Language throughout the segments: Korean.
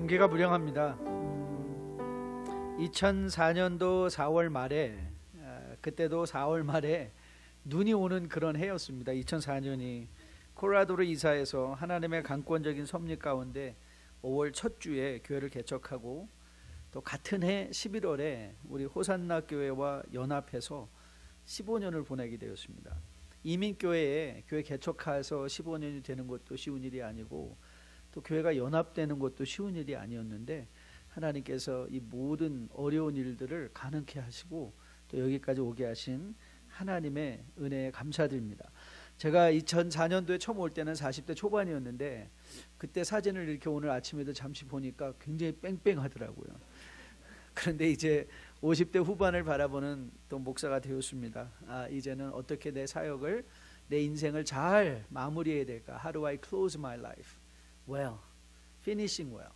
감개가 무량합니다. 2004년도 4월 말에 그때도 4월 말에 눈이 오는 그런 해였습니다. 2004년이 콜로라도로 이사해서 하나님의 강권적인 섭리 가운데 5월 첫 주에 교회를 개척하고 또 같은 해 11월에 우리 호산나 교회와 연합해서 15년을 보내게 되었습니다. 이민교회에 교회 개척해서 15년이 되는 것도 쉬운 일이 아니고 또 교회가 연합되는 것도 쉬운 일이 아니었는데 하나님께서 이 모든 어려운 일들을 가능케 하시고 또 여기까지 오게 하신 하나님의 은혜에 감사드립니다. 제가 2004년도에 처음 올 때는 40대 초반이었는데 그때 사진을 이렇게 오늘 아침에도 잠시 보니까 굉장히 뺑뺑하더라고요. 그런데 이제 50대 후반을 바라보는 또 목사가 되었습니다. 이제는 어떻게 내 사역을, 내 인생을 잘 마무리해야 될까? How do I close my life? well, finishing well.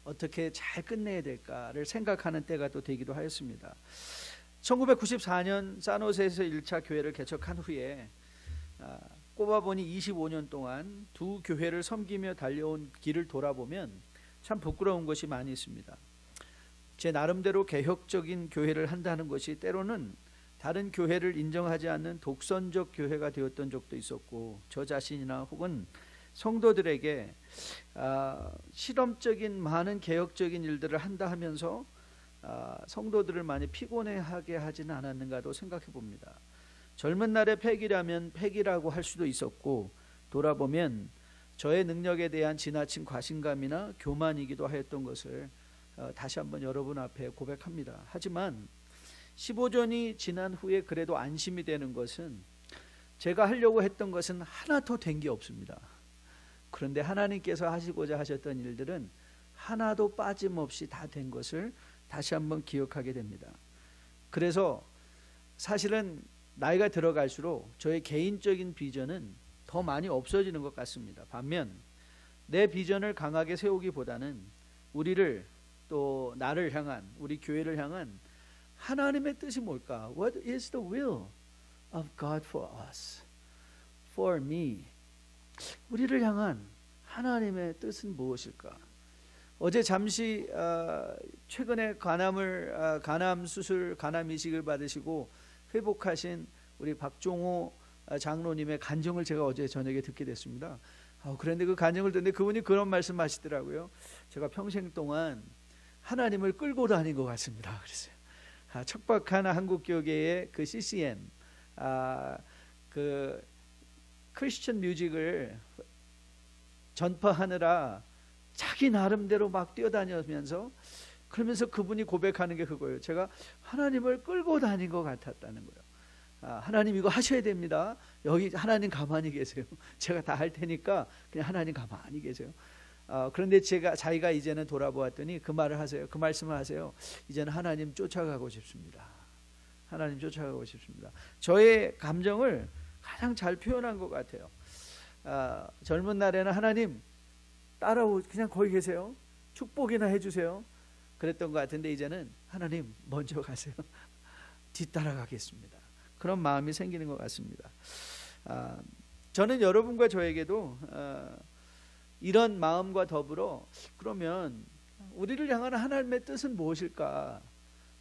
어떻게 잘 끝내야 될까를 생각하는 때가 또 되기도 하였습니다. 1994년 산호세에서 1차 교회를 개척한 후에 꼽아보니 25년 동안 두 교회를 섬기며 달려온 길을 돌아보면 참 부끄러운 것이 많이 있습니다. 제 나름대로 개혁적인 교회를 한다는 것이 때로는 다른 교회를 인정하지 않는 독선적 교회가 되었던 적도 있었고, 저 자신이나 혹은 성도들에게 실험적인 많은 개혁적인 일들을 한다 하면서 성도들을 많이 피곤해하게 하지는 않았는가도 생각해 봅니다. 젊은 날의 패기라면 패기라고 할 수도 있었고, 돌아보면 저의 능력에 대한 지나친 과신감이나 교만이기도 하였던 것을 다시 한번 여러분 앞에 고백합니다. 하지만 15년이 지난 후에 그래도 안심이 되는 것은 제가 하려고 했던 것은 하나도 된 게 없습니다. 그런데 하나님께서 하시고자 하셨던 일들은 하나도 빠짐없이 다 된 것을 다시 한번 기억하게 됩니다. 그래서 사실은 나이가 들어갈수록 저의 개인적인 비전은 더 많이 없어지는 것 같습니다. 반면 내 비전을 강하게 세우기보다는 우리를 또 나를 향한, 우리 교회를 향한 하나님의 뜻이 뭘까? What is the will of God for us? For me? 우리를 향한 하나님의 뜻은 무엇일까? 어제 잠시 최근에 간암 수술, 간암 이식을 받으시고 회복하신 우리 박종호 장로님의 간증을 제가 어제 저녁에 듣게 됐습니다. 그런데 그 간증을 듣는데 그분이 그런 말씀하시더라고요. 제가 평생 동안 하나님을 끌고 다닌 것 같습니다. 그랬어요. 척박한 한국교계의 그 CCM, 그 크리스천 뮤직을 전파하느라 자기 나름대로 막 뛰어다니면서, 그러면서 그분이 고백하는 게 그거예요. 제가 하나님을 끌고 다닌 것 같았다는 거예요. 하나님 이거 하셔야 됩니다. 여기 하나님 가만히 계세요. 제가 다 할 테니까 그냥 하나님 가만히 계세요. 그런데 자기가 이제는 돌아보았더니 그 말을 하세요. 그 말씀을 하세요. 이제는 하나님 쫓아가고 싶습니다. 하나님 쫓아가고 싶습니다. 저의 감정을 가장 잘 표현한 것 같아요. 젊은 날에는 하나님 그냥 거기 계세요. 축복이나 해주세요. 그랬던 것 같은데 이제는 하나님 먼저 가세요. 뒤따라가겠습니다. 그런 마음이 생기는 것 같습니다. 저는 여러분과 저에게도 이런 마음과 더불어 그러면 우리를 향한 하나님의 뜻은 무엇일까?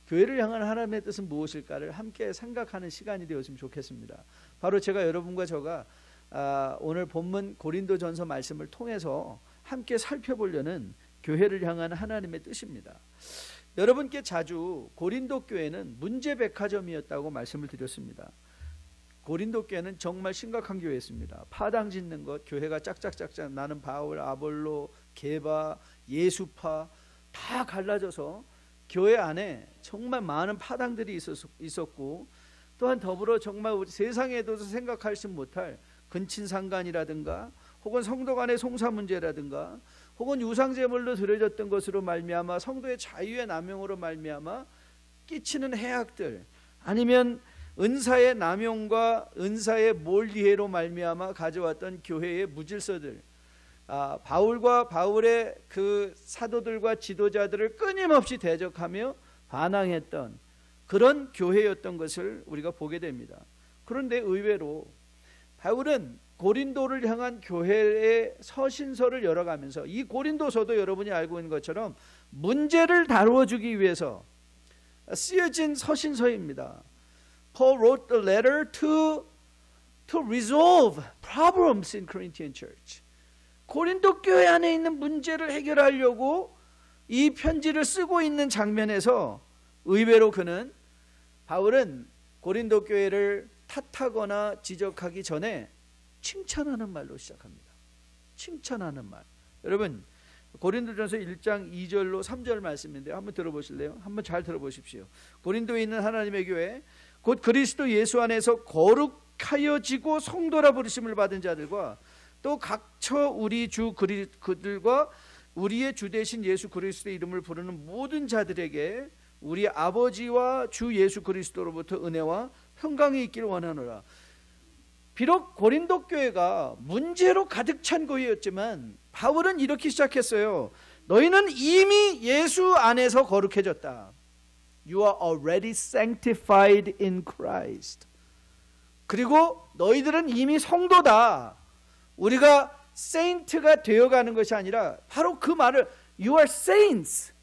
교회를 향한 하나님의 뜻은 무엇일까를 함께 생각하는 시간이 되었으면 좋겠습니다. 바로 제가 여러분과 저가 오늘 본문 고린도전서 말씀을 통해서 함께 살펴보려는 교회를 향한 하나님의 뜻입니다. 여러분께 자주 고린도 교회는 문제백화점이었다고 말씀을 드렸습니다. 고린도 교회는 정말 심각한 교회였습니다. 파당 짓는 것, 교회가 짝짝짝짝, 나는 바울, 아볼로, 게바, 예수파 다 갈라져서 교회 안에 정말 많은 파당들이 있었고, 또한 더불어 정말 우리 세상에도 생각하지 못할 근친상간이라든가 혹은 성도 간의 송사 문제라든가 혹은 유상제물로 드려졌던 것으로 말미암아 성도의 자유의 남용으로 말미암아 끼치는 해악들, 아니면 은사의 남용과 은사의 몰이해로 말미암아 가져왔던 교회의 무질서들, 바울과 바울의 그 사도들과 지도자들을 끊임없이 대적하며 반항했던 그런 교회였던 것을 우리가 보게 됩니다. 그런데 의외로 바울은 고린도를 향한 교회의 서신서를 열어가면서 이 고린도서도 여러분이 알고 있는 것처럼 문제를 다루어주기 위해서 쓰여진 서신서입니다. Paul wrote the letter to resolve problems in Corinthian church. 고린도 교회 안에 있는 문제를 해결하려고 이 편지를 쓰고 있는 장면에서 의외로 바울은 고린도 교회를 탓하거나 지적하기 전에 칭찬하는 말로 시작합니다. 칭찬하는 말. 여러분 고린도전서 1장 2절로 3절 말씀인데요. 한번 들어보실래요? 한번 잘 들어보십시오. 고린도에 있는 하나님의 교회 곧 그리스도 예수 안에서 거룩하여지고 성도라 부르심을 받은 자들과 또 각처 우리 주 그들과 우리의 주 되신 예수 그리스도의 이름을 부르는 모든 자들에게 우리 아버지와 주 예수 그리스도로부터 은혜와 평강이 있기를 원하노라. 비록 고린도 교회가 문제로 가득 찬 교회였지만 바울은 이렇게 시작했어요. 너희는 이미 예수 안에서 거룩해졌다. You are already sanctified in Christ. 그리고 너희들은 이미 성도다. 우리가 saint가 되어가는 것이 아니라 바로 그 말을 You are saints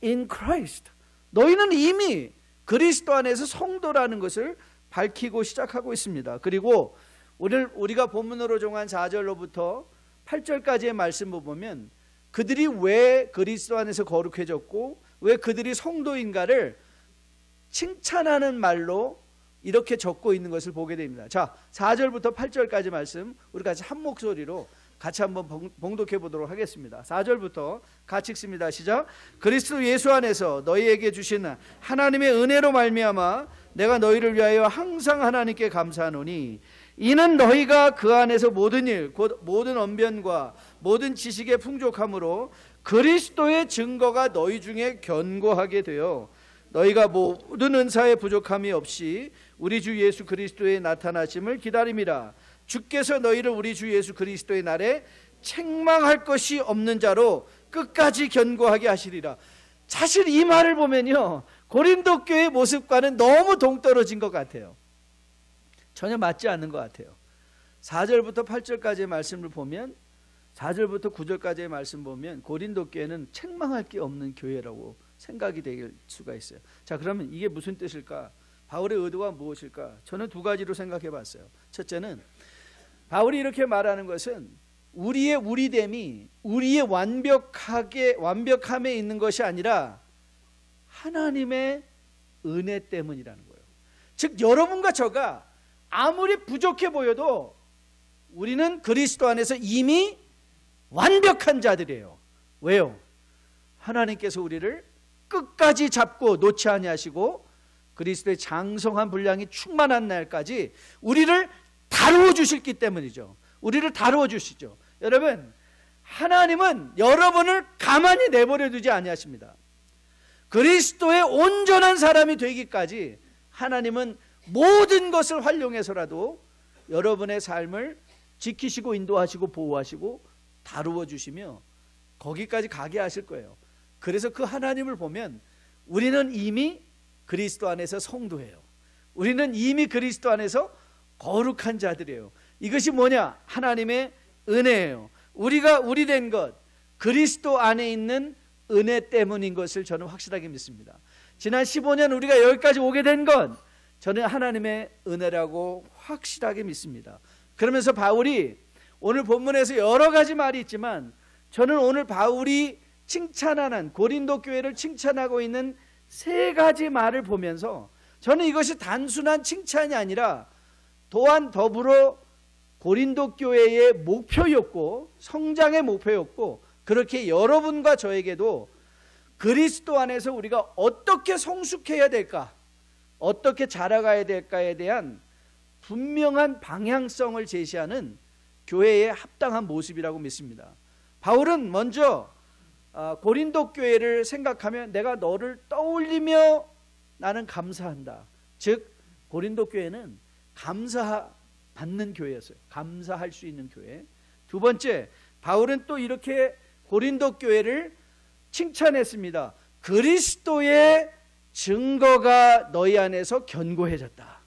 in Christ. 너희는 이미 그리스도 안에서 성도라는 것을 밝히고 시작하고 있습니다. 그리고 오늘 우리가 본문으로 정한 4절로부터 8절까지의 말씀을 보면 그들이 왜 그리스도 안에서 거룩해졌고 왜 그들이 성도인가를 칭찬하는 말로 이렇게 적고 있는 것을 보게 됩니다. 자, 4절부터 8절까지 말씀 우리 같이 한 목소리로 같이 한번 봉독해 보도록 하겠습니다. 4절부터 같이 읽습니다. 시작. 그리스도 예수 안에서 너희에게 주신 하나님의 은혜로 말미암아 내가 너희를 위하여 항상 하나님께 감사하노니 이는 너희가 그 안에서 모든 일 곧 모든 언변과 모든 지식의 풍족함으로 그리스도의 증거가 너희 중에 견고하게 되어 너희가 모든 은사의 부족함이 없이 우리 주 예수 그리스도의 나타나심을 기다림이라. 주께서 너희를 우리 주 예수 그리스도의 날에 책망할 것이 없는 자로 끝까지 견고하게 하시리라. 사실 이 말을 보면요 고린도 교회의 모습과는 너무 동떨어진 것 같아요. 전혀 맞지 않는 것 같아요. 4절부터 8절까지의 말씀을 보면 4절부터 9절까지의 말씀 보면 고린도 교회는 책망할 게 없는 교회라고 생각이 될 수가 있어요. 자, 그러면 이게 무슨 뜻일까? 바울의 의도가 무엇일까? 저는 두 가지로 생각해 봤어요. 첫째는 바울이 이렇게 말하는 것은 우리의 우리됨이 우리의 완벽함에 있는 것이 아니라 하나님의 은혜 때문이라는 거예요. 즉 여러분과 저가 아무리 부족해 보여도 우리는 그리스도 안에서 이미 완벽한 자들이에요. 왜요? 하나님께서 우리를 끝까지 잡고 놓지 아니하시고 그리스도의 장성한 분량이 충만한 날까지 우리를 다루어 주셨기 때문이죠. 우리를 다루어 주시죠. 여러분, 하나님은 여러분을 가만히 내버려 두지 아니하십니다. 그리스도의 온전한 사람이 되기까지 하나님은 모든 것을 활용해서라도 여러분의 삶을 지키시고 인도하시고 보호하시고 다루어 주시며 거기까지 가게 하실 거예요. 그래서 그 하나님을 보면 우리는 이미 그리스도 안에서 성도예요. 우리는 이미 그리스도 안에서 거룩한 자들이에요. 이것이 뭐냐? 하나님의 은혜예요. 우리가 우리 된 것 그리스도 안에 있는 은혜 때문인 것을 저는 확실하게 믿습니다. 지난 15년 우리가 여기까지 오게 된 건 저는 하나님의 은혜라고 확실하게 믿습니다. 그러면서 바울이 오늘 본문에서 여러 가지 말이 있지만 저는 오늘 바울이 칭찬하는 고린도 교회를 칭찬하고 있는 세 가지 말을 보면서 저는 이것이 단순한 칭찬이 아니라 또한 더불어 고린도 교회의 목표였고 성장의 목표였고 그렇게 여러분과 저에게도 그리스도 안에서 우리가 어떻게 성숙해야 될까, 어떻게 자라가야 될까에 대한 분명한 방향성을 제시하는 교회의 합당한 모습이라고 믿습니다. 바울은 먼저 고린도 교회를 생각하면 내가 너를 떠올리며 나는 감사한다. 즉 고린도 교회는 감사받는 교회였어요. 감사할 수 있는 교회. 두 번째, 바울은 또 이렇게 고린도 교회를 칭찬했습니다. 그리스도의 증거가 너희 안에서 견고해졌다.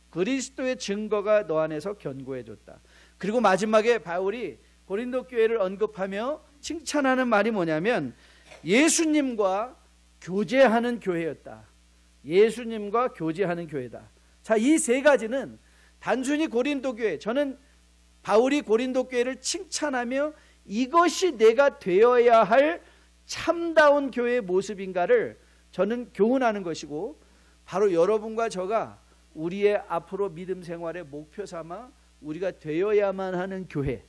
그리스도의 증거가 너 안에서 견고해졌다. 그리고 마지막에 바울이 고린도 교회를 언급하며 칭찬하는 말이 뭐냐면 예수님과 교제하는 교회였다. 예수님과 교제하는 교회다. 자, 이 세 가지는 단순히 고린도 교회, 저는 바울이 고린도 교회를 칭찬하며 이것이 내가 되어야 할 참다운 교회의 모습인가를 저는 교훈하는 것이고, 바로 여러분과 저가 우리의 앞으로 믿음 생활의 목표 삼아 우리가 되어야만 하는 교회,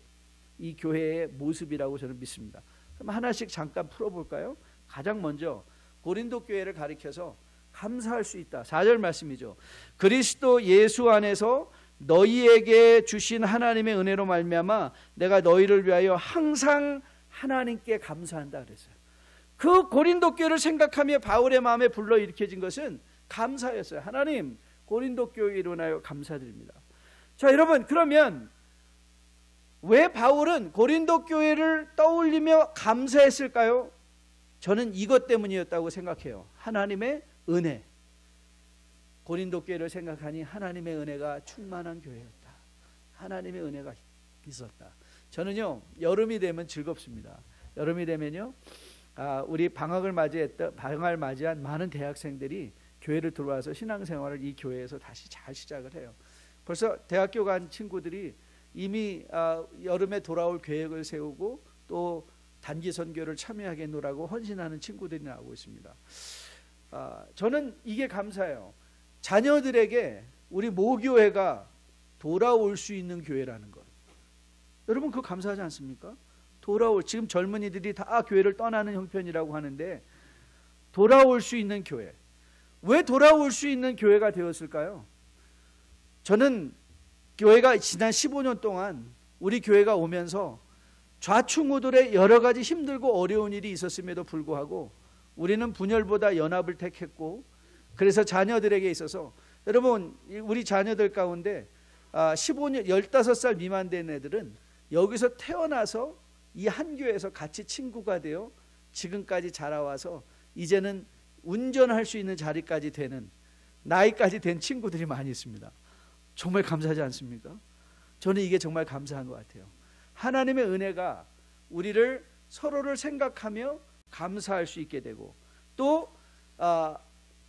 이 교회의 모습이라고 저는 믿습니다. 그럼 하나씩 잠깐 풀어볼까요? 가장 먼저 고린도 교회를 가리켜서 감사할 수 있다. 4절 말씀이죠. 그리스도 예수 안에서 너희에게 주신 하나님의 은혜로 말미암아 내가 너희를 위하여 항상 하나님께 감사한다 그랬어요. 그 고린도 교회를 생각하며 바울의 마음에 불러일으켜진 것은 감사였어요. 하나님, 고린도 교회에 일어나여 감사드립니다. 자, 여러분, 그러면 왜 바울은 고린도 교회를 떠올리며 감사했을까요? 저는 이것 때문이었다고 생각해요. 하나님의 은혜. 고린도 교회를 생각하니 하나님의 은혜가 충만한 교회였다. 하나님의 은혜가 있었다. 저는요, 여름이 되면 즐겁습니다. 여름이 되면요, 우리 방학을 맞이한 많은 대학생들이 교회를 들어와서 신앙생활을 이 교회에서 다시 잘 시작을 해요. 벌써 대학교 간 친구들이 이미 여름에 돌아올 계획을 세우고 또 단기 선교를 참여하겠노라고 헌신하는 친구들이 나오고 있습니다. 저는 이게 감사해요. 자녀들에게 우리 모교회가 돌아올 수 있는 교회라는 것. 여러분, 그거 감사하지 않습니까? 지금 젊은이들이 다 교회를 떠나는 형편이라고 하는데 돌아올 수 있는 교회. 왜 돌아올 수 있는 교회가 되었을까요? 저는 교회가 지난 15년 동안 우리 교회가 오면서 좌충우돌의 여러 가지 힘들고 어려운 일이 있었음에도 불구하고 우리는 분열보다 연합을 택했고, 그래서 자녀들에게 있어서, 여러분, 우리 자녀들 가운데 15년, 15살 미만 된 애들은 여기서 태어나서 이 한 교회에서 같이 친구가 되어 지금까지 자라와서 이제는 운전할 수 있는 자리까지 되는, 나이까지 된 친구들이 많이 있습니다. 정말 감사하지 않습니까? 저는 이게 정말 감사한 것 같아요. 하나님의 은혜가 우리를 서로를 생각하며 감사할 수 있게 되고, 또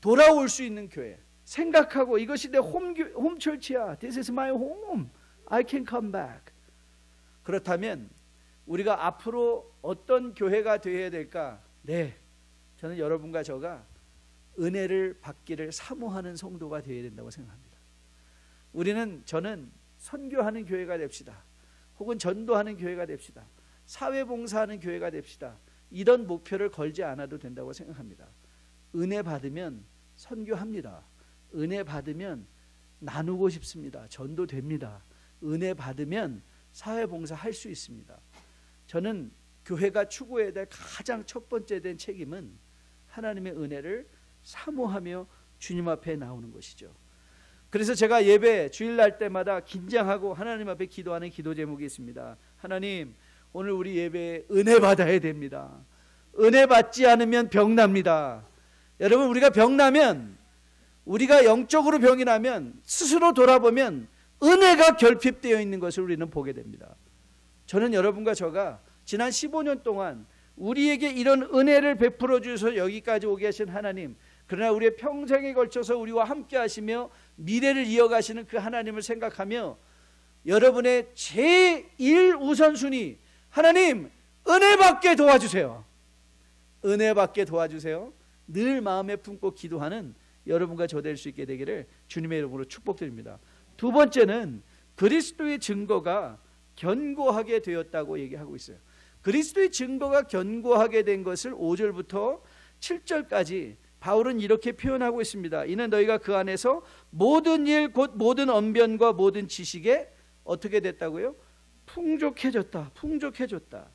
돌아올 수 있는 교회, 생각하고 이것이 내 홈철치야, This is my home, I can come back. 그렇다면 우리가 앞으로 어떤 교회가 되어야 될까? 네, 저는 여러분과 저가 은혜를 받기를 사모하는 성도가 되어야 된다고 생각합니다. 저는 선교하는 교회가 됩시다. 혹은 전도하는 교회가 됩시다. 사회봉사하는 교회가 됩시다. 이런 목표를 걸지 않아도 된다고 생각합니다. 은혜 받으면 선교합니다. 은혜 받으면 나누고 싶습니다. 전도됩니다. 은혜 받으면 사회봉사 할 수 있습니다. 저는 교회가 추구해야 될 가장 첫 번째 된 책임은 하나님의 은혜를 사모하며 주님 앞에 나오는 것이죠. 그래서 제가 예배 주일날 때마다 긴장하고 하나님 앞에 기도하는 기도 제목이 있습니다. 하나님, 오늘 우리 예배에 은혜 받아야 됩니다. 은혜 받지 않으면 병납니다. 여러분, 우리가 병나면, 우리가 영적으로 병이 나면 스스로 돌아보면 은혜가 결핍되어 있는 것을 우리는 보게 됩니다. 저는 여러분과 저가 지난 15년 동안 우리에게 이런 은혜를 베풀어 주셔서 여기까지 오게 하신 하나님, 그러나 우리의 평생에 걸쳐서 우리와 함께 하시며 미래를 이어가시는 그 하나님을 생각하며 여러분의 제1 우선순위, 하나님, 은혜 받게 도와주세요. 은혜 받게 도와주세요. 늘 마음에 품고 기도하는 여러분과 저 될 수 있게 되기를 주님의 이름으로 축복드립니다. 두 번째는 그리스도의 증거가 견고하게 되었다고 얘기하고 있어요. 그리스도의 증거가 견고하게 된 것을 5절부터 7절까지 바울은 이렇게 표현하고 있습니다. 이는 너희가 그 안에서 모든 일 곧 모든 언변과 모든 지식에 어떻게 됐다고요? 풍족해졌다. 풍족해졌다.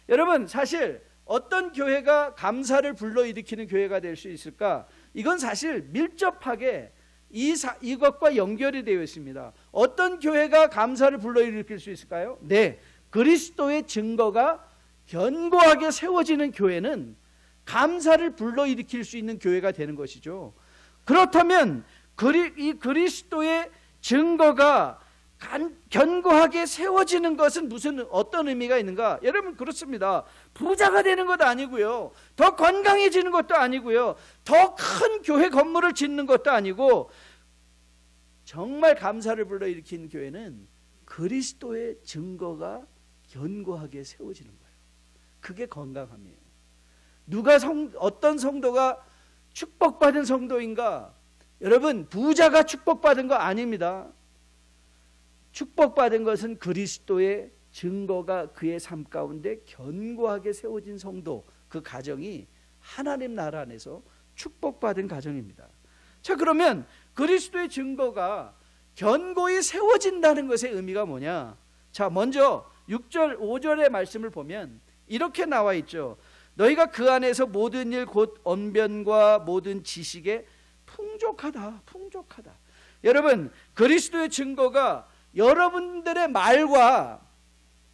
여러분, 사실 어떤 교회가 감사를 불러일으키는 교회가 될 수 있을까? 이건 사실 밀접하게 이것과 연결이 되어 있습니다. 어떤 교회가 감사를 불러일으킬 수 있을까요? 네, 그리스도의 증거가 견고하게 세워지는 교회는 감사를 불러일으킬 수 있는 교회가 되는 것이죠. 그렇다면 이 그리스도의 증거가 견고하게 세워지는 것은 어떤 의미가 있는가? 여러분 그렇습니다. 부자가 되는 것도 아니고요, 더 건강해지는 것도 아니고요, 더 큰 교회 건물을 짓는 것도 아니고, 정말 감사를 불러일으킨 교회는 그리스도의 증거가 견고하게 세워지는 거예요. 그게 건강함이에요. 어떤 성도가 축복받은 성도인가? 여러분, 부자가 축복받은 거 아닙니다. 축복받은 것은 그리스도의 증거가 그의 삶 가운데 견고하게 세워진 성도, 그 가정이 하나님 나라 안에서 축복받은 가정입니다. 자, 그러면 그리스도의 증거가 견고히 세워진다는 것의 의미가 뭐냐? 자, 먼저 6절 5절의 말씀을 보면 이렇게 나와 있죠. 너희가 그 안에서 모든 일 곧 언변과 모든 지식에 풍족하다. 여러분, 그리스도의 증거가 여러분들의 말과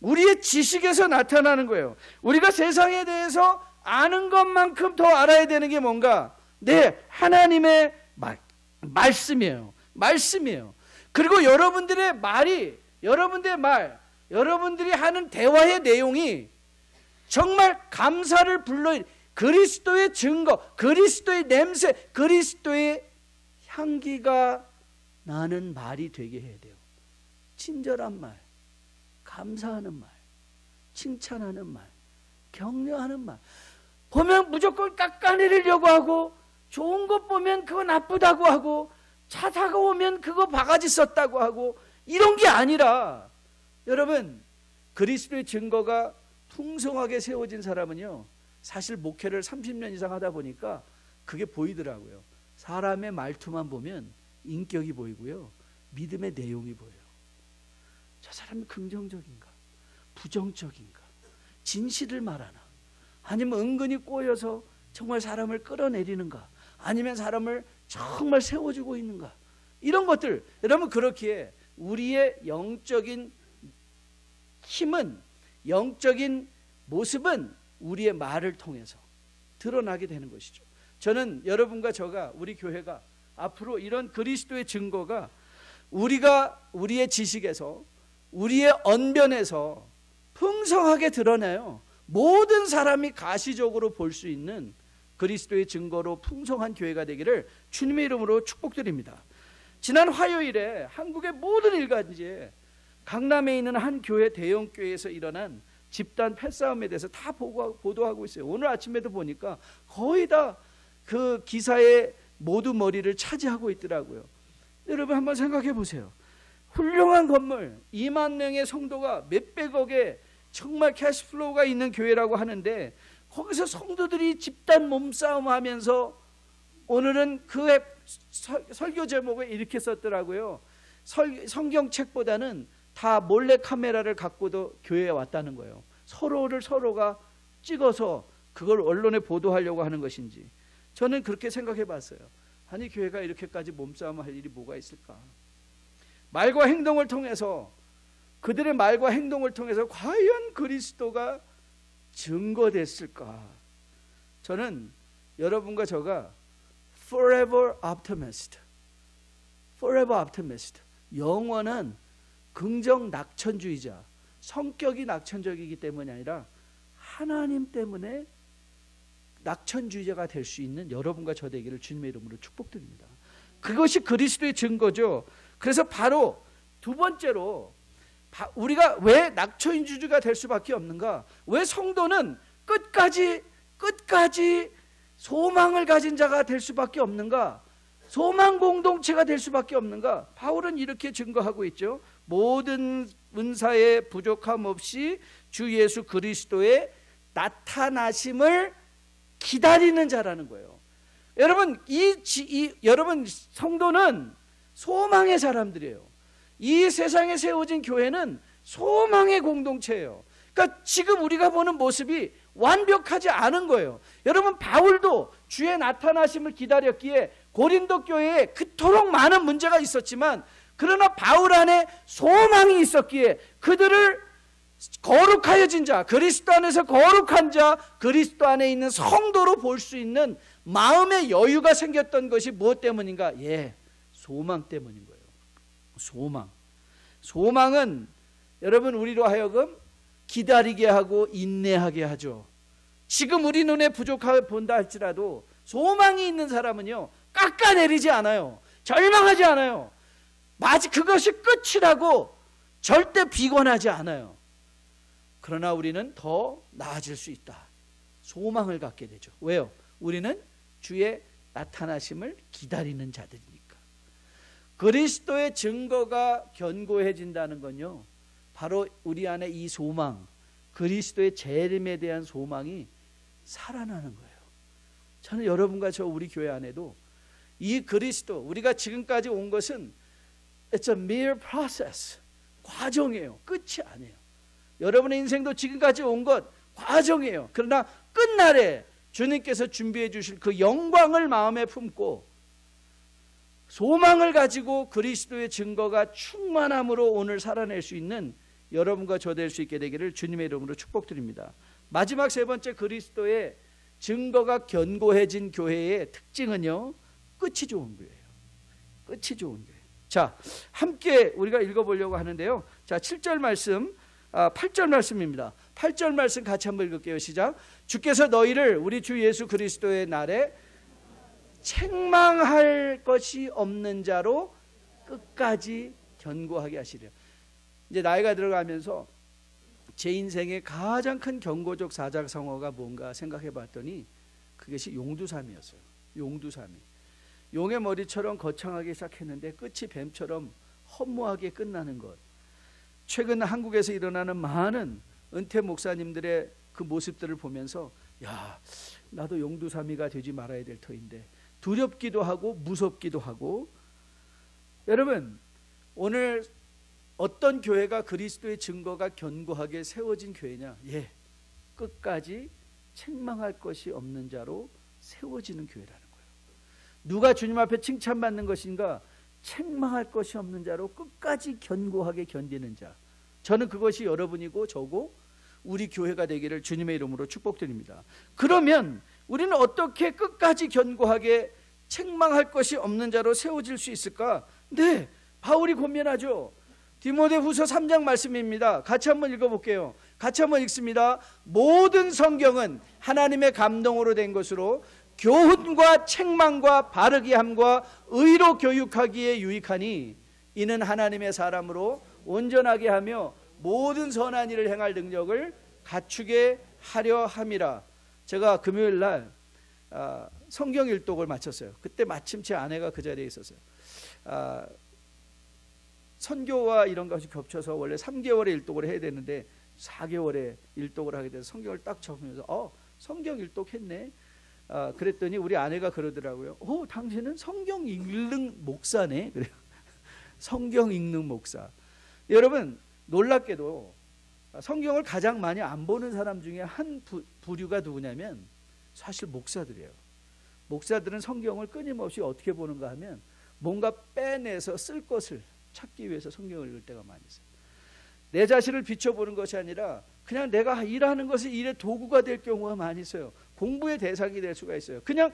우리의 지식에서 나타나는 거예요. 우리가 세상에 대해서 아는 것만큼 더 알아야 되는 게 뭔가? 네, 하나님의 말씀이에요. 그리고 여러분들의 말이, 여러분들이 하는 대화의 내용이 정말 감사를 그리스도의 증거, 그리스도의 냄새, 그리스도의 향기가 나는 말이 되게 해야 돼요. 친절한 말, 감사하는 말, 칭찬하는 말, 격려하는 말. 보면 무조건 깎아내리려고 하고, 좋은 것 보면 그거 나쁘다고 하고, 차 타고 오면 그거 바가지 썼다고 하고, 이런 게 아니라, 여러분, 그리스도의 증거가 풍성하게 세워진 사람은요, 사실 목회를 30년 이상 하다 보니까 그게 보이더라고요. 사람의 말투만 보면 인격이 보이고요, 믿음의 내용이 보여요. 저 사람이 긍정적인가, 부정적인가, 진실을 말하나, 아니면 은근히 꼬여서 정말 사람을 끌어내리는가, 아니면 사람을 정말 세워주고 있는가, 이런 것들. 여러분, 그렇기에 우리의 영적인 힘은, 영적인 모습은 우리의 말을 통해서 드러나게 되는 것이죠. 저는 여러분과 저가, 우리 교회가 앞으로 이런 그리스도의 증거가 우리의 지식에서, 우리의 언변에서 풍성하게 드러나요. 모든 사람이 가시적으로 볼 수 있는 그리스도의 증거로 풍성한 교회가 되기를 주님의 이름으로 축복드립니다. 지난 화요일에 한국의 모든 일간지에 강남에 있는 한 교회, 대형 교회에서 일어난 집단 패싸움에 대해서 다 보도하고 있어요. 오늘 아침에도 보니까 거의 다 그 기사의 모두 머리를 차지하고 있더라고요. 여러분 한번 생각해 보세요. 훌륭한 건물, 2만 명의 성도가 몇백억의 정말 캐시플로우가 있는 교회라고 하는데, 거기서 성도들이 집단 몸싸움 하면서, 오늘은 그 설교 제목을 이렇게 썼더라고요. 성경책보다는 다 몰래 카메라를 갖고도 교회에 왔다는 거예요. 서로가 찍어서 그걸 언론에 보도하려고 하는 것인지. 저는 그렇게 생각해 봤어요. 아니, 교회가 이렇게까지 몸싸움을 할 일이 뭐가 있을까? 말과 행동을 통해서, 그들의 말과 행동을 통해서 과연 그리스도가 증거됐을까? 저는 여러분과 저가 forever optimist, 영원한 긍정 낙천주의자, 성격이 낙천적이기 때문이 아니라 하나님 때문에 낙천주의자가 될 수 있는 여러분과 저 되기를 주님의 이름으로 축복드립니다. 그것이 그리스도의 증거죠. 그래서 바로 두 번째로, 우리가 왜 낙천주의자가 될 수밖에 없는가? 왜 성도는 끝까지 소망을 가진 자가 될 수밖에 없는가? 소망 공동체가 될 수밖에 없는가? 바울은 이렇게 증거하고 있죠. 모든 은사의 부족함 없이 주 예수 그리스도의 나타나심을 기다리는 자라는 거예요. 여러분, 여러분 성도는 소망의 사람들이에요. 이 세상에 세워진 교회는 소망의 공동체예요. 그러니까 지금 우리가 보는 모습이 완벽하지 않은 거예요. 여러분, 바울도 주의 나타나심을 기다렸기에 고린도 교회에 그토록 많은 문제가 있었지만, 그러나 바울 안에 소망이 있었기에 그들을 거룩하여진 자, 그리스도 안에서 거룩한 자, 그리스도 안에 있는 성도로 볼 수 있는 마음의 여유가 생겼던 것이 무엇 때문인가? 소망 때문인 거예요. 소망은 여러분 우리로 하여금 기다리게 하고 인내하게 하죠. 지금 우리 눈에 부족하게 본다 할지라도 소망이 있는 사람은요, 깎아내리지 않아요. 절망하지 않아요. 마치 그것이 끝이라고 절대 비관하지 않아요. 그러나 우리는 더 나아질 수 있다. 소망을 갖게 되죠. 왜요? 우리는 주의 나타나심을 기다리는 자들이니까. 그리스도의 증거가 견고해진다는 건요, 바로 우리 안에 이 소망, 그리스도의 재림에 대한 소망이 살아나는 거예요. 저는 여러분과 저 우리 교회 안에도 이 그리스도, 우리가 지금까지 온 것은 It's a mere process, 과정이에요. 끝이 아니에요. 여러분의 인생도 지금까지 온 것 과정이에요. 그러나 끝날에 주님께서 준비해 주실 그 영광을 마음에 품고 소망을 가지고 그리스도의 증거가 충만함으로 오늘 살아낼 수 있는 여러분과 저 될 수 있게 되기를 주님의 이름으로 축복드립니다. 마지막 세 번째, 그리스도의 증거가 견고해진 교회의 특징은요, 끝이 좋은 교회예요. 끝이 좋은 교회. 자, 함께 우리가 읽어보려고 하는데요. 자, 7절 말씀, 8절 말씀입니다. 8절 말씀 같이 한번 읽을게요. 시작. 주께서 너희를 우리 주 예수 그리스도의 날에 책망할 것이 없는 자로 끝까지 견고하게 하시리라. 이제 나이가 들어가면서 제 인생의 가장 큰 경고적 사자성어가 뭔가 생각해 봤더니 그것이 용두삼이었어요. 용두삼이. 용의 머리처럼 거창하게 시작했는데 끝이 뱀처럼 허무하게 끝나는 것. 최근 한국에서 일어나는 많은 은퇴 목사님들의 그 모습들을 보면서, 야, 나도 용두삼이가 되지 말아야 될 터인데 두렵기도 하고 무섭기도 하고. 여러분, 오늘 어떤 교회가 그리스도의 증거가 견고하게 세워진 교회냐? 예, 끝까지 책망할 것이 없는 자로 세워지는 교회라는 거예요. 누가 주님 앞에 칭찬받는 것인가? 책망할 것이 없는 자로 끝까지 견고하게 견디는 자. 저는 그것이 여러분이고 저고 우리 교회가 되기를 주님의 이름으로 축복드립니다. 그러면 우리는 어떻게 끝까지 견고하게 책망할 것이 없는 자로 세워질 수 있을까? 네, 바울이 권면하죠. 디모데후서 3장 말씀입니다. 같이 한번 읽어볼게요. 같이 한번 읽습니다. 모든 성경은 하나님의 감동으로 된 것으로 교훈과 책망과 바르게 함과 의로 교육하기에 유익하니 이는 하나님의 사람으로 온전하게 하며 모든 선한 일을 행할 능력을 갖추게 하려 함이라. 제가 금요일 날 성경 일독을 마쳤어요. 그때 마침 제 아내가 그 자리에 있었어요. 선교와 이런 것이 겹쳐서 원래 3개월의 일독을 해야 되는데 4개월의 일독을 하게 돼서 성경을 딱 접으면서 성경 일독했네. 그랬더니 우리 아내가 그러더라고요. 당신은 성경 읽는 목사네. 그래요. 성경 읽는 목사. 여러분, 놀랍게도 성경을 가장 많이 안 보는 사람 중에 한 부류가 누구냐면 사실 목사들이에요. 목사들은 성경을 끊임없이 어떻게 보는가 하면 뭔가 빼내서 쓸 것을 찾기 위해서 성경을 읽을 때가 많이 있어요. 내 자신을 비춰보는 것이 아니라 그냥 내가 일하는 것이 일의 도구가 될 경우가 많이 있어요. 공부의 대상이 될 수가 있어요. 그냥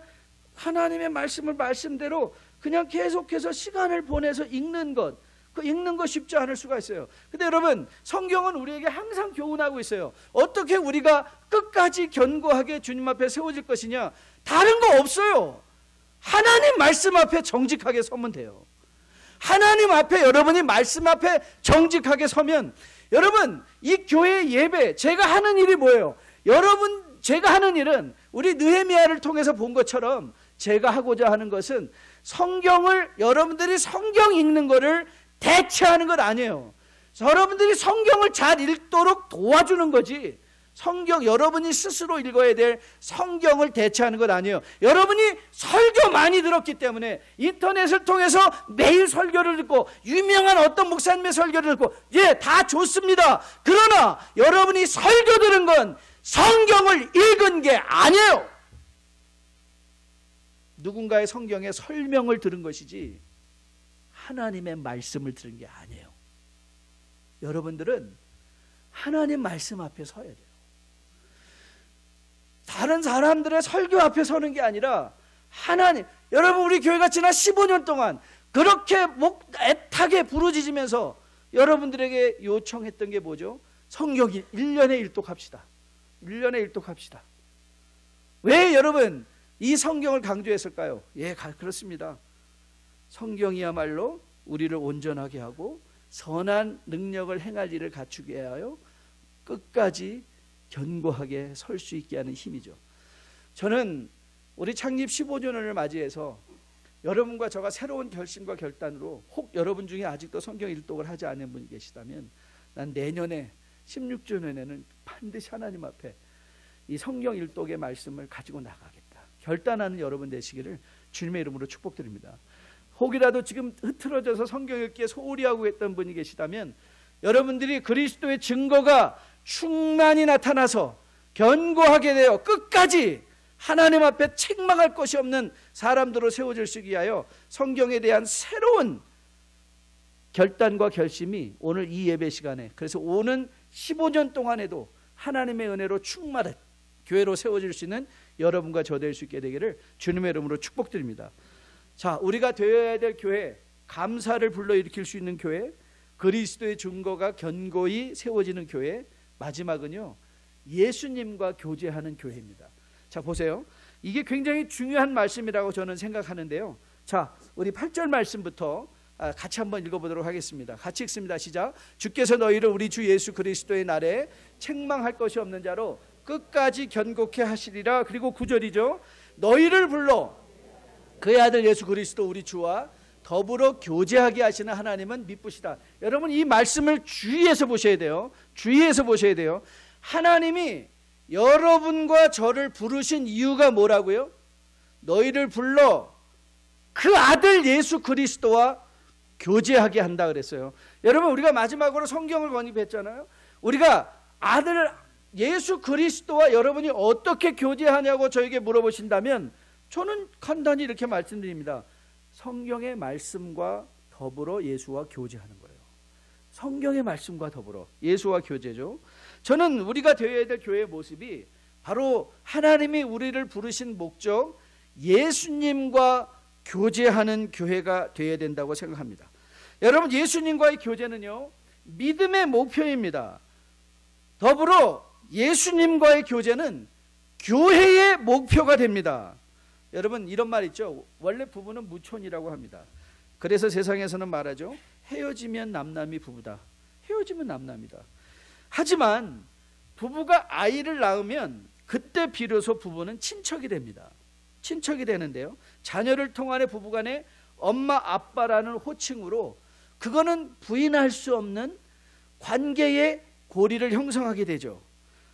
하나님의 말씀을 말씀대로 그냥 계속해서 시간을 보내서 읽는 것, 그 읽는 거 쉽지 않을 수가 있어요. 근데 여러분, 성경은 우리에게 항상 교훈하고 있어요. 어떻게 우리가 끝까지 견고하게 주님 앞에 세워질 것이냐? 다른 거 없어요. 하나님 말씀 앞에 정직하게 서면 돼요. 하나님 앞에, 여러분이 말씀 앞에 정직하게 서면, 여러분, 이 교회 예배, 제가 하는 일이 뭐예요? 여러분, 제가 하는 일은 우리 느헤미야를 통해서 본 것처럼 제가 하고자 하는 것은 성경을, 여러분들이 성경 읽는 거를 대체하는 것 아니에요. 여러분들이 성경을 잘 읽도록 도와주는 거지, 성경, 여러분이 스스로 읽어야 될 성경을 대체하는 것 아니에요. 여러분이 설교 많이 들었기 때문에 인터넷을 통해서 매일 설교를 듣고 유명한 어떤 목사님의 설교를 듣고, 예, 다 좋습니다. 그러나 여러분이 설교 들은 건 성경을 읽은 게 아니에요. 누군가의 성경의 설명을 들은 것이지 하나님의 말씀을 들은 게 아니에요. 여러분들은 하나님 말씀 앞에 서야 돼요. 다른 사람들의 설교 앞에 서는 게 아니라 하나님, 여러분, 우리 교회가 지난 15년 동안 그렇게 애타게 부르짖으면서 여러분들에게 요청했던 게 뭐죠? 성경 1년에 일독합시다. 1년에 일독합시다. 왜 여러분 이 성경을 강조했을까요? 예, 그렇습니다. 성경이야말로 우리를 온전하게 하고 선한 능력을 행할 일을 갖추게 하여 끝까지 견고하게 설 수 있게 하는 힘이죠. 저는 우리 창립 15주년을 맞이해서 여러분과 저가 새로운 결심과 결단으로, 혹 여러분 중에 아직도 성경 일독을 하지 않은 분이 계시다면, 난 내년에 16주년에는 반드시 하나님 앞에 이 성경 일독의 말씀을 가지고 나가겠다 결단하는 여러분 되시기를 주님의 이름으로 축복드립니다. 혹이라도 지금 흐트러져서 성경 읽기에 소홀히 하고 있던 분이 계시다면, 여러분들이 그리스도의 증거가 충만히 나타나서 견고하게 되어 끝까지 하나님 앞에 책망할 것이 없는 사람들로 세워질 수 있게 위하여 성경에 대한 새로운 결단과 결심이 오늘 이 예배 시간에, 그래서 오는 15년 동안에도 하나님의 은혜로 충만한 교회로 세워질 수 있는 여러분과 저 될 수 있게 되기를 주님의 이름으로 축복드립니다. 자, 우리가 되어야 될 교회, 감사를 불러일으킬 수 있는 교회, 그리스도의 증거가 견고히 세워지는 교회, 마지막은요, 예수님과 교제하는 교회입니다. 자, 보세요. 이게 굉장히 중요한 말씀이라고 저는 생각하는데요. 자, 우리 8절 말씀부터 같이 한번 읽어보도록 하겠습니다. 같이 읽습니다. 시작. 주께서 너희를 우리 주 예수 그리스도의 날에 책망할 것이 없는 자로 끝까지 견고케 하시리라. 그리고 9절이죠. 너희를 불러 그의 아들 예수 그리스도 우리 주와 더불어 교제하게 하시는 하나님은 미쁘시다. 여러분, 이 말씀을 주의해서 보셔야 돼요. 주의해서 보셔야 돼요. 하나님이 여러분과 저를 부르신 이유가 뭐라고요? 너희를 불러 그 아들 예수 그리스도와 교제하게 한다 그랬어요. 여러분, 우리가 마지막으로 성경을 권입했잖아요. 우리가 아들 예수 그리스도와 여러분이 어떻게 교제하냐고 저에게 물어보신다면, 저는 간단히 이렇게 말씀드립니다. 성경의 말씀과 더불어 예수와 교제하는 거예요. 성경의 말씀과 더불어 예수와 교제죠. 저는 우리가 되어야 될 교회의 모습이 바로 하나님이 우리를 부르신 목적, 예수님과 교제하는 교회가 되어야 된다고 생각합니다. 여러분, 예수님과의 교제는요, 믿음의 목표입니다. 더불어 예수님과의 교제는 교회의 목표가 됩니다. 여러분, 이런 말 있죠. 원래 부부는 무촌이라고 합니다. 그래서 세상에서는 말하죠. 헤어지면 남남이 부부다. 헤어지면 남남이다. 하지만 부부가 아이를 낳으면 그때 비로소 부부는 친척이 됩니다. 친척이 되는데요, 자녀를 통하여 부부간에 엄마 아빠라는 호칭으로 그거는 부인할 수 없는 관계의 고리를 형성하게 되죠.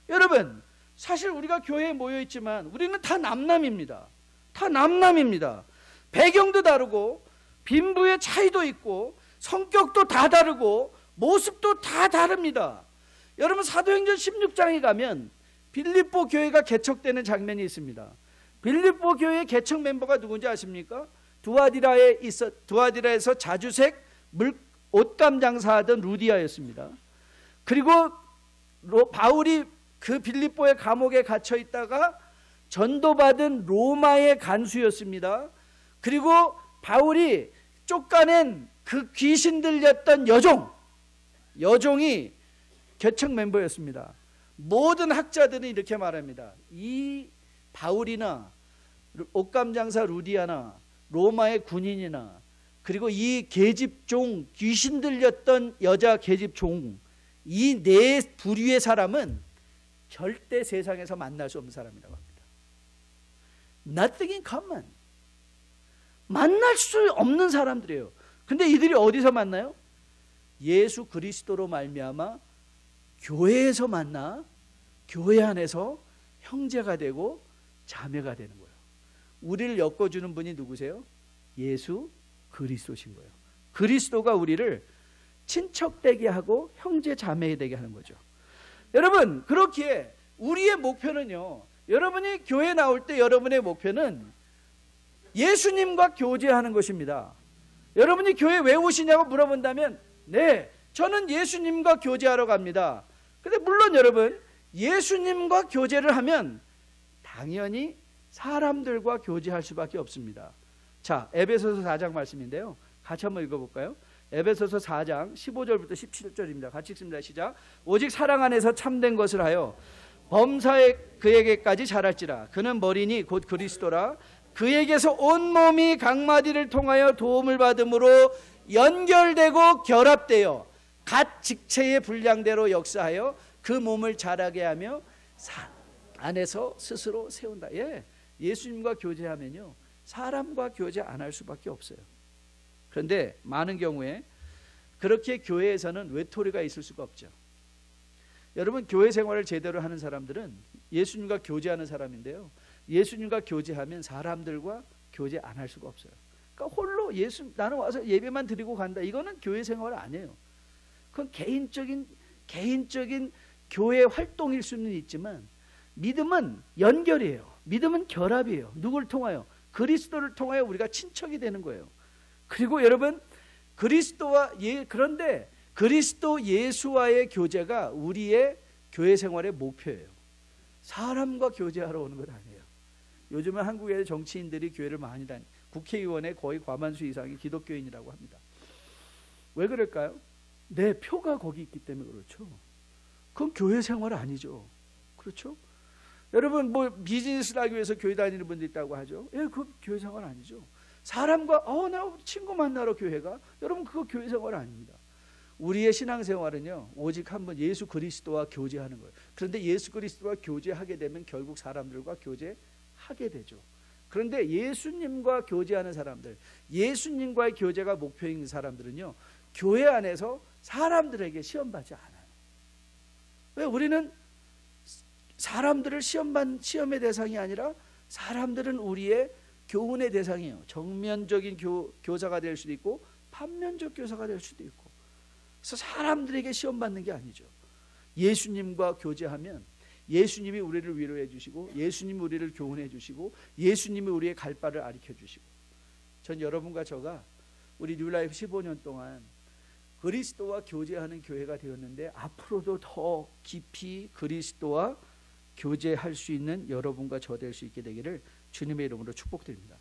여러분, 사실 우리가 교회에 모여 있지만 우리는 다 남남입니다. 다 남남입니다. 배경도 다르고 빈부의 차이도 있고 성격도 다 다르고 모습도 다 다릅니다. 여러분, 사도행전 16장에 가면 빌립보 교회가 개척되는 장면이 있습니다. 빌립보 교회의 개척 멤버가 누군지 아십니까? 두아디라에서 자주색 옷감 장사하던 루디아였습니다. 그리고 바울이 그 빌립보의 감옥에 갇혀 있다가 전도받은 로마의 간수였습니다. 그리고 바울이 쫓겨낸 그 귀신 들렸던 여종이 개척 멤버였습니다. 모든 학자들은 이렇게 말합니다. 이 바울이나 옷감장사 루디아나 로마의 군인이나 그리고 이 계집종, 귀신 들렸던 여자 계집종, 이 네 부류의 사람은 절대 세상에서 만날 수 없는 사람이라고 합니다. Nothing in common. 만날 수 없는 사람들이에요. 근데 이들이 어디서 만나요? 예수 그리스도로 말미암아 교회에서 만나 교회 안에서 형제가 되고 자매가 되는 거예요. 우리를 엮어주는 분이 누구세요? 예수 그리스도신 거예요. 그리스도가 우리를 친척되게 하고 형제 자매 되게 하는 거죠. 여러분, 그렇기에 우리의 목표는요, 여러분이 교회 나올 때 여러분의 목표는 예수님과 교제하는 것입니다. 여러분이 교회 왜 오시냐고 물어본다면, 네, 저는 예수님과 교제하러 갑니다. 근데 물론 여러분, 예수님과 교제를 하면 당연히 사람들과 교제할 수밖에 없습니다. 자, 에베소서 4장 말씀인데요, 같이 한번 읽어볼까요? 에베소서 4장 15절부터 17절입니다. 같이 읽습니다. 시작. 오직 사랑 안에서 참된 것을 하여 범사에 그에게까지 자랄지라. 그는 머리니 곧 그리스도라. 그에게서 온몸이 각마디를 통하여 도움을 받음으로 연결되고 결합되어 각 직체의 분량대로 역사하여 그 몸을 자라게 하며 안에서 스스로 세운다. 예수님과 교제하면요, 사람과 교제 안 할 수밖에 없어요. 그런데 많은 경우에 그렇게 교회에서는 외톨이가 있을 수가 없죠. 여러분, 교회 생활을 제대로 하는 사람들은 예수님과 교제하는 사람인데요, 예수님과 교제하면 사람들과 교제 안 할 수가 없어요. 그러니까 홀로 나는 와서 예배만 드리고 간다, 이거는 교회 생활 아니에요. 그건 개인적인 교회 활동일 수는 있지만, 믿음은 연결이에요. 믿음은 결합이에요. 누굴 통하여? 그리스도를 통하여 우리가 친척이 되는 거예요. 그리고 여러분, 그런데 그리스도 예수와의 교제가 우리의 교회 생활의 목표예요. 사람과 교제하러 오는 것 아니에요. 요즘은 한국의 정치인들이 교회를 많이 국회의원의 거의 과반수 이상이 기독교인이라고 합니다. 왜 그럴까요? 내 표가 거기 있기 때문에 그렇죠. 그건 교회 생활 아니죠. 그렇죠? 여러분, 비즈니스를 하기 위해서 교회 다니는 분도 있다고 하죠. 그건 교회 생활 아니죠. 사람과 나 친구 만나러 교회가, 여러분, 그거 교회 생활 아닙니다. 우리의 신앙생활은요, 오직 한 번 예수 그리스도와 교제하는 거예요. 그런데 예수 그리스도와 교제하게 되면 결국 사람들과 교제하게 되죠. 그런데 예수님과 교제하는 사람들, 예수님과의 교제가 목표인 사람들은요, 교회 안에서 사람들에게 시험받지 않아요. 왜? 우리는 사람들을 시험의 대상이 아니라 사람들은 우리의 교훈의 대상이에요. 정면적인 교사가 될 수도 있고 반면적 교사가 될 수도 있고. 그래서 사람들에게 시험받는 게 아니죠. 예수님과 교제하면 예수님이 우리를 위로해 주시고, 예수님이 우리를 교훈해 주시고, 예수님이 우리의 갈 바를 가르쳐 주시고. 전 여러분과 저가 우리 뉴라이프 15년 동안 그리스도와 교제하는 교회가 되었는데, 앞으로도 더 깊이 그리스도와 교제할 수 있는 여러분과 저 될 수 있게 되기를 주님의 이름으로 축복드립니다.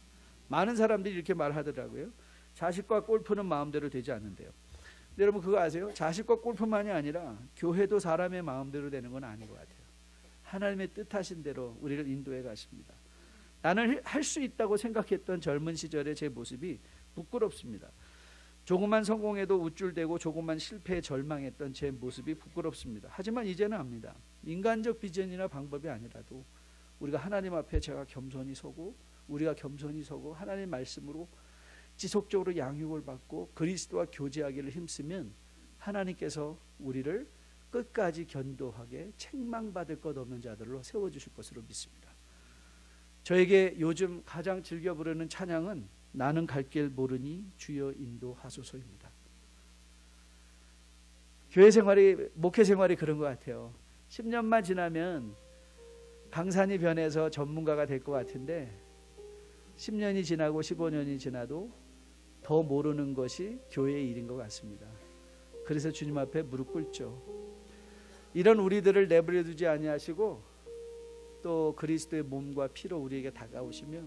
많은 사람들이 이렇게 말하더라고요. 자식과 골프는 마음대로 되지 않는데요. 여러분, 그거 아세요? 자식과 골프만이 아니라 교회도 사람의 마음대로 되는 건 아닌 것 같아요. 하나님의 뜻하신 대로 우리를 인도해 가십니다. 나는 할 수 있다고 생각했던 젊은 시절의 제 모습이 부끄럽습니다. 조금만 성공해도 우쭐대고 조금만 실패에 절망했던 제 모습이 부끄럽습니다. 하지만 이제는 압니다. 인간적 비전이나 방법이 아니라도 우리가 하나님 앞에 우리가 겸손히 서고 하나님 말씀으로 지속적으로 양육을 받고 그리스도와 교제하기를 힘쓰면 하나님께서 우리를 끝까지 견고하게 책망받을 것 없는 자들로 세워주실 것으로 믿습니다. 저에게 요즘 가장 즐겨 부르는 찬양은 나는 갈 길 모르니 주여 인도하소서입니다. 목회 생활이 그런 것 같아요. 10년만 지나면 강산이 변해서 전문가가 될 것 같은데 10년이 지나고 15년이 지나도 더 모르는 것이 교회의 일인 것 같습니다. 그래서 주님 앞에 무릎 꿇죠. 이런 우리들을 내버려 두지 아니하시고 또 그리스도의 몸과 피로 우리에게 다가오시며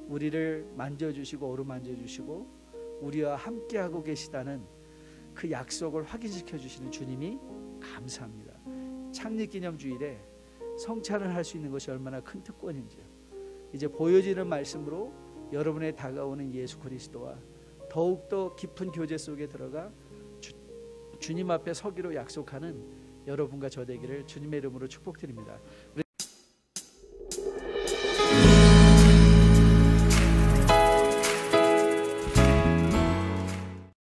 우리를 만져주시고 어루만져주시고 우리와 함께하고 계시다는 그 약속을 확인시켜 주시는 주님이 감사합니다. 창립기념주일에 성찬을 할 수 있는 것이 얼마나 큰 특권인지요. 이제 보여지는 말씀으로 여러분의 다가오는 예수 그리스도와 더욱더 깊은 교제 속에 들어가 주님 앞에 서기로 약속하는 여러분과 저 되기를 주님의 이름으로 축복드립니다.